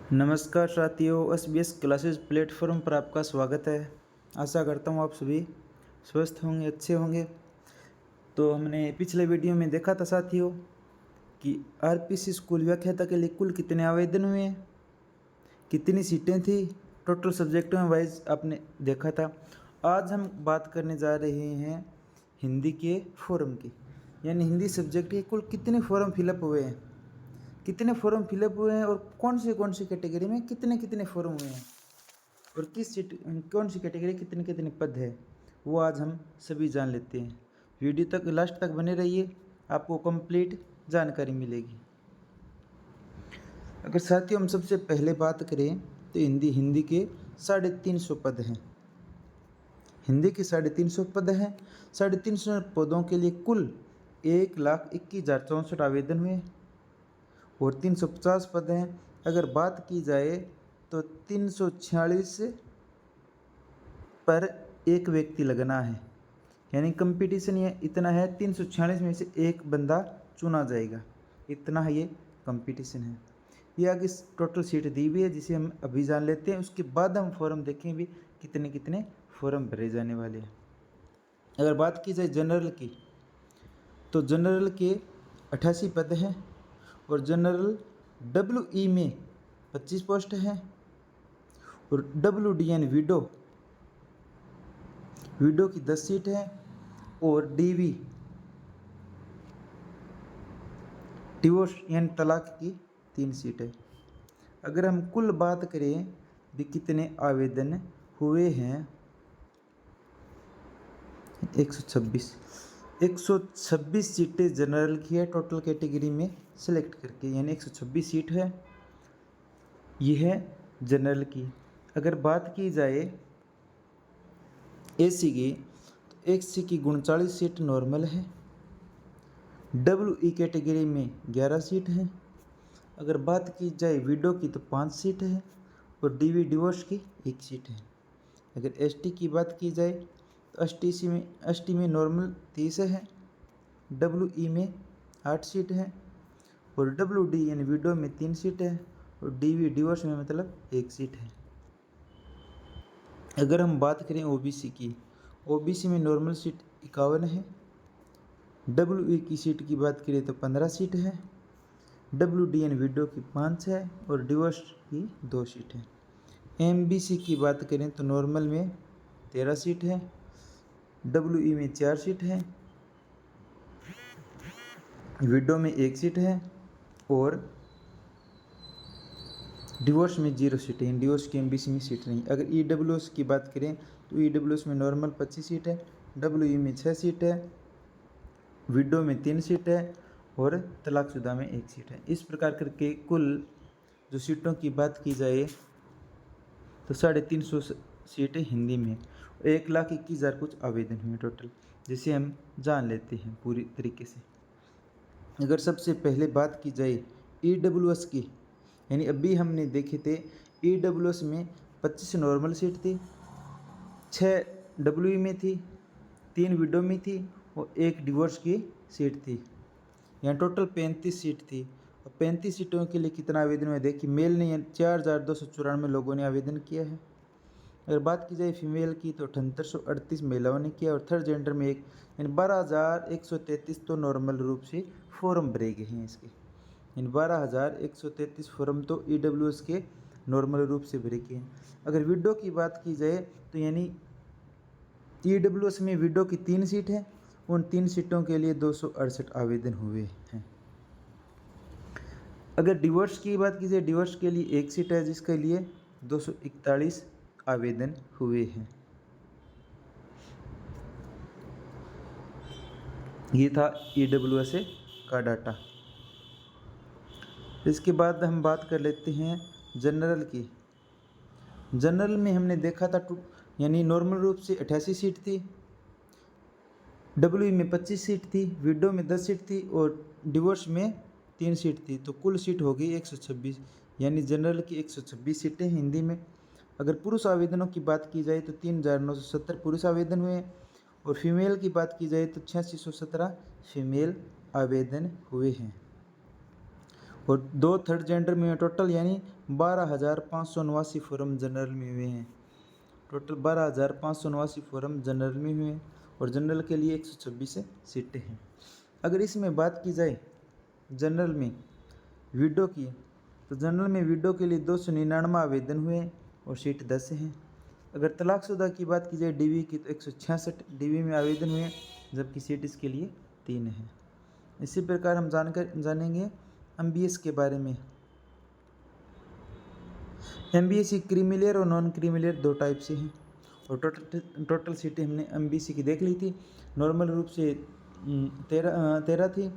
नमस्कार साथियों, SBS classes platform पर आपका स्वागत है। आशा करता हूँ आप सभी स्वस्थ होंगे, अच्छे होंगे। तो हमने पिछले वीडियो में देखा था साथियों कि RPC स्कूल व्याख्याता के लिए कुल कितने आवेदन हुए हैं, कितनी सीटें थी, टोटल सब्जेक्टों में वाइज आपने देखा था। आज हम बात करने जा रहे हैं हिंदी के फॉर्म की, यानी हिंदी सब्जेक्ट के कुल कितने फॉर्म फिलअप हुए हैं, कितने फॉर्म फिलअप हुए हैं और कौन सी कैटेगरी में कितने कितने फॉर्म हुए हैं और किस सीट कौन सी कैटेगरी कितने कितने पद है, वो आज हम सभी जान लेते हैं। वीडियो तक लास्ट तक बने रहिए, आपको कंप्लीट जानकारी मिलेगी। अगर साथियों हम सबसे पहले बात करें तो हिंदी के 350 पद हैं। हिंदी के 350 पद हैं। 350 पदों के लिए कुल 1,21,064 आवेदन हुए और 350 पद हैं। अगर बात की जाए तो 346 पर एक व्यक्ति लगना है, यानी कंपटीशन ये इतना है, 346 में से एक बंदा चुना जाएगा, इतना है ये कंपटीशन है। ये आगे टोटल सीट दी हुई है जिसे हम अभी जान लेते हैं, उसके बाद हम फॉर्म देखें भी कितने कितने फॉर्म भरे जाने वाले हैं। अगर बात की जाए जनरल की तो जनरल के 88 पद हैं और जनरल WE में 25 पोस्ट हैं और WD यानी विडो की 10 सीट है और DV डिवोर्स यानी तलाक की 3 सीट है। अगर हम कुल बात करें भी कितने आवेदन हुए हैं, 126 सीटें जनरल की है टोटल कैटेगरी में सेलेक्ट करके, यानी 126 सीट है, यह है जनरल की। अगर बात की जाए AC की तो AC की 39 सीट नॉर्मल है, WE कैटेगरी में 11 सीट है। अगर बात की जाए विडो की तो 5 सीट है और DV डिवोर्स की 1 सीट है। अगर ST की बात की जाए तो ST में नॉर्मल 30 है, WE में 8 सीट है और WD यानी विडो में 3 सीट है और DV डिवोर्स में मतलब 1 सीट है। अगर हम बात करें OBC की, OBC में नॉर्मल सीट 51 है, WE की सीट की बात करें तो 15 सीट है, WD यानी विडो की 5 है और डिवोर्स की 2 सीट है। MBC की बात करें तो नॉर्मल में 13 सीट है, WE में 4 सीट है, विडो में 1 सीट है और डिवोर्स में 0 सीट है। डिवोर्स की MBC में सीट नहीं। अगर EWS की बात करें तो EWS में नॉर्मल 25 सीट है, WE में 6 सीट है, विडो में 3 सीट है और तलाकशुदा में 1 सीट है। इस प्रकार करके कुल जो सीटों की बात की जाए तो 350 सीटें हिंदी में, 1,21,000 कुछ आवेदन हुए टोटल, जिसे हम जान लेते हैं पूरी तरीके से। अगर सबसे पहले बात की जाए EWS की, यानी अभी हमने देखे थे EWS में 25 नॉर्मल सीट थी, 6 WE में थी, 3 विडो में थी और 1 डिवोर्स की सीट थी। यहाँ टोटल 35 सीट थी और 35 सीटों के लिए कितना आवेदन हुआ देखिए। मेल ने 4,294 लोगों ने आवेदन किया है। अगर बात की जाए फीमेल की तो 7838 महिलाओं ने किया और थर्ड जेंडर में एक, यानी 12,133 तो नॉर्मल रूप से फॉर्म भरे गए हैं इसके, यानी 12,133 फॉर्म तो EWS के नॉर्मल रूप से भरे गए हैं। अगर विडो की बात की जाए तो यानी EWS में विडो की 3 सीट है, उन 3 सीटों के लिए 268 आवेदन हुए हैं। अगर डिवोर्स की बात की जाए, डिवोर्स के लिए 1 सीट है जिसके लिए 241 आवेदन हुए हैं। ये था EWS का डाटा। इसके बाद हम बात कर लेते हैं जनरल की। जनरल में हमने देखा था यानी नॉर्मल रूप से 88 सीट थी, WE में 25 सीट थी, विडो में 10 सीट थी और डिवोर्स में 3 सीट थी, तो कुल सीट हो गई 126, यानी जनरल की 126 सीटें हिंदी में। अगर पुरुष आवेदनों की बात की जाए तो 3,970 पुरुष आवेदन हुए और फीमेल की बात की जाए तो 8617 फीमेल आवेदन हुए हैं। और 2 थर्ड जेंडर में टोटल यानी 12,589 फॉर्म जनरल में हुए हैं। टोटल 12,589 फॉर्म जनरल में हुए हैं और जनरल के लिए 126 सीटें हैं। अगर इसमें बात की जाए जनरल में विडो की, तो जनरल में विडो के लिए 299 आवेदन हुए और सीट 10 हैं। अगर तलाकशुदा की बात की जाए डीवी की, तो 166 डीवी में आवेदन हुए, जबकि सीट इसके लिए 3 है। इसी प्रकार हम जानेंगे एमबीएस के बारे में। एमबीएस क्रीमिलियर और नॉन क्रीमिलियर 2 टाइप से हैं और टोटल सीटें हमने एमबीएस की देख ली थी। नॉर्मल रूप से 13 थी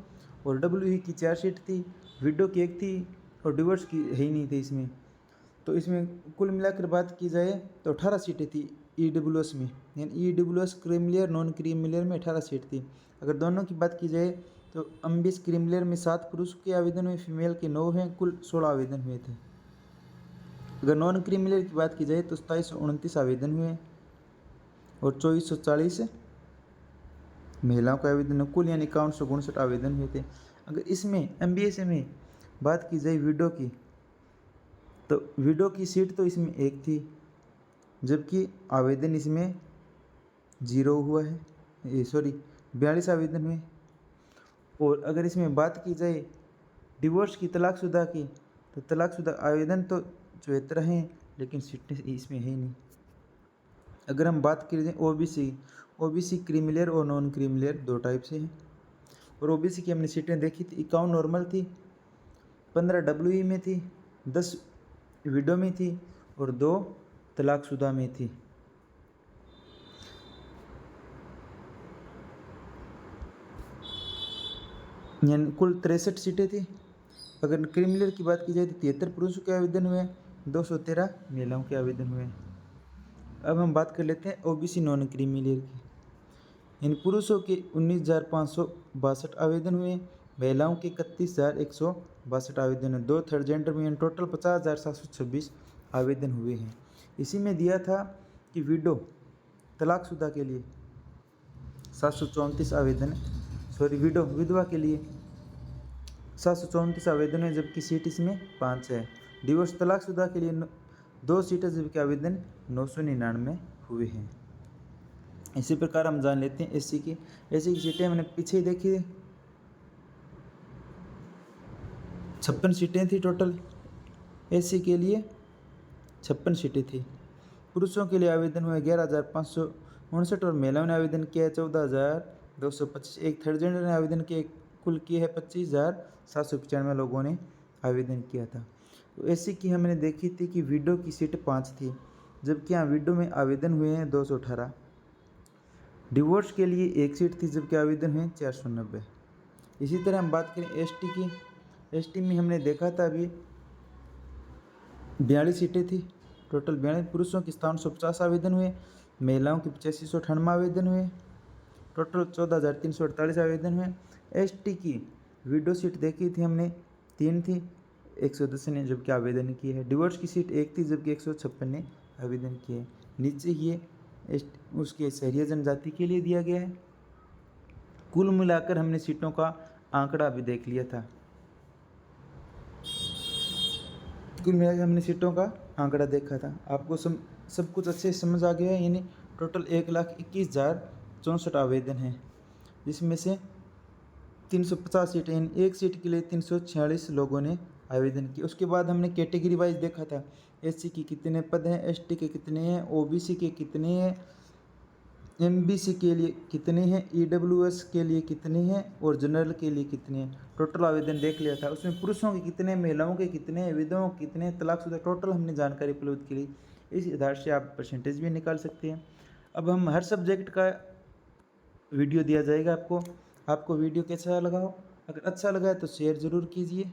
और डब्ल्यू की 4 सीट थी, विडो की 1 थी और डिवोर्स की है ही नहीं थी इसमें। तो इसमें कुल मिलाकर बात की जाए तो 18 सीटें थी ईडब्ल्यूएस में, यानी ईडब्ल्यूएस क्रीमिलियर नॉन क्रीमिलियर में 18 सीट थी। अगर दोनों की बात की जाए तो एमबीएस क्रीमिलियर में 7 पुरुष के आवेदन हुए, फीमेल के 9 हैं, कुल 16 आवेदन हुए थे। अगर नॉन क्रीमिलियर की बात की जाए तो 2729 आवेदन हुए और 2440 महिलाओं का आवेदन, कुल यानी 5159 आवेदन हुए थे। अगर इसमें एमबीएस में बात की जाए विडो की, तो विडो की सीट तो इसमें 1 थी, जबकि आवेदन इसमें 0 हुआ है, 42 आवेदन हुए। और अगर इसमें बात की जाए डिवोर्स की, तलाकशुदा की, तो तलाकशुदा आवेदन तो 74 हैं, लेकिन सीटें इसमें है ही नहीं। अगर हम बात करें ओबीसी क्रीमिलियर और नॉन क्रीमिलियर 2 टाइप से हैं और ओबीसी की हमने सीटें देखी थी। 51 नॉर्मल थी, 15 डब्ल्यूई में थी, 10 विडो में थी और 2 तलाकशुदा में थी। यानी कुल 63 सीटें थी। अगर क्रीमिलियर की बात की जाए तो 73 पुरुषों के आवेदन हुए, 213 महिलाओं के आवेदन हुए। अब हम बात कर लेते हैं ओबीसी नॉन क्रीमिलियर की। इन पुरुषों के 19,562 आवेदन हुए, महिलाओं के 31,162 आवेदन हुए। 2 थर्ड जेंडर में टोटल 50,726 आवेदन हुए हैं। इसी में दिया था कि विडो तलाकशुदा के लिए 734 आवेदन, विधवा के लिए 734 आवेदन है, जबकि सीट इसमें 5 है। डिवोर्स तलाकशुदा के लिए 2 सीटें, जबकि आवेदन 999 हुए हैं। इसी प्रकार हम जान लेते हैं एससी की सीटें हमने पीछे ही देखी, 56 सीटें थी टोटल। एससी के लिए 56 सीटें थी। पुरुषों के लिए आवेदन हुए 11,559 और महिलाओं ने आवेदन किया 14,225। एक थर्ड जेंडर ने आवेदन किए, कुल किए है 25,795 लोगों ने आवेदन किया था। तो एससी की हमने देखी थी कि विडो की सीट 5 थी, जबकि यहाँ विडो में आवेदन हुए हैं 218। डिवोर्स के लिए 1 सीट थी, जबकि आवेदन हुए 490। इसी तरह हम बात करें एसटी की, एसटी में हमने देखा था अभी 42 सीटें थी टोटल। 42 पुरुषों की 5750 आवेदन हुए, महिलाओं की 8598 आवेदन हुए, टोटल 14,348 आवेदन हुए। एसटी की विडो सीट देखी थी हमने 3 थी, 110 ने जबकि आवेदन किए हैं। डिवोर्स की सीट 1 थी, जबकि 156 ने आवेदन किए। नीचे ये उसके शहरी जनजाति के लिए दिया गया है। कुल मिलाकर हमने सीटों का आंकड़ा भी देख लिया था। कुल मिलाकर हमने सीटों का आंकड़ा देखा था। आपको सब कुछ अच्छे से समझ आ गया है। यानी टोटल 1,21,064 आवेदन हैं, जिसमें से 350 सीटें, यानी 1 सीट के लिए 346 लोगों ने आवेदन किया। उसके बाद हमने कैटेगरी वाइज देखा था, एससी की कितने पद हैं, एसटी के कितने हैं, ओबीसी के कितने हैं, एमबीसी के लिए कितने हैं, ईडब्ल्यूएस के लिए कितने हैं और जनरल के लिए कितने हैं। टोटल आवेदन देख लिया था। उसमें पुरुषों के कितने, महिलाओं के कितने, विधवाओं के कितने, तलाकशुदा, टोटल हमने जानकारी उपलब्ध की। इस आधार से आप परसेंटेज भी निकाल सकते हैं। अब हम हर सब्जेक्ट का वीडियो दिया जाएगा आपको वीडियो कैसा लगा हो, अगर अच्छा लगा है तो शेयर ज़रूर कीजिए,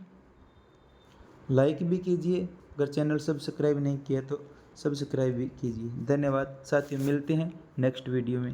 लाइक भी कीजिए। अगर चैनल सब्सक्राइब नहीं किया तो सब्सक्राइब भी कीजिए। धन्यवाद साथियों, मिलते हैं नेक्स्ट वीडियो में।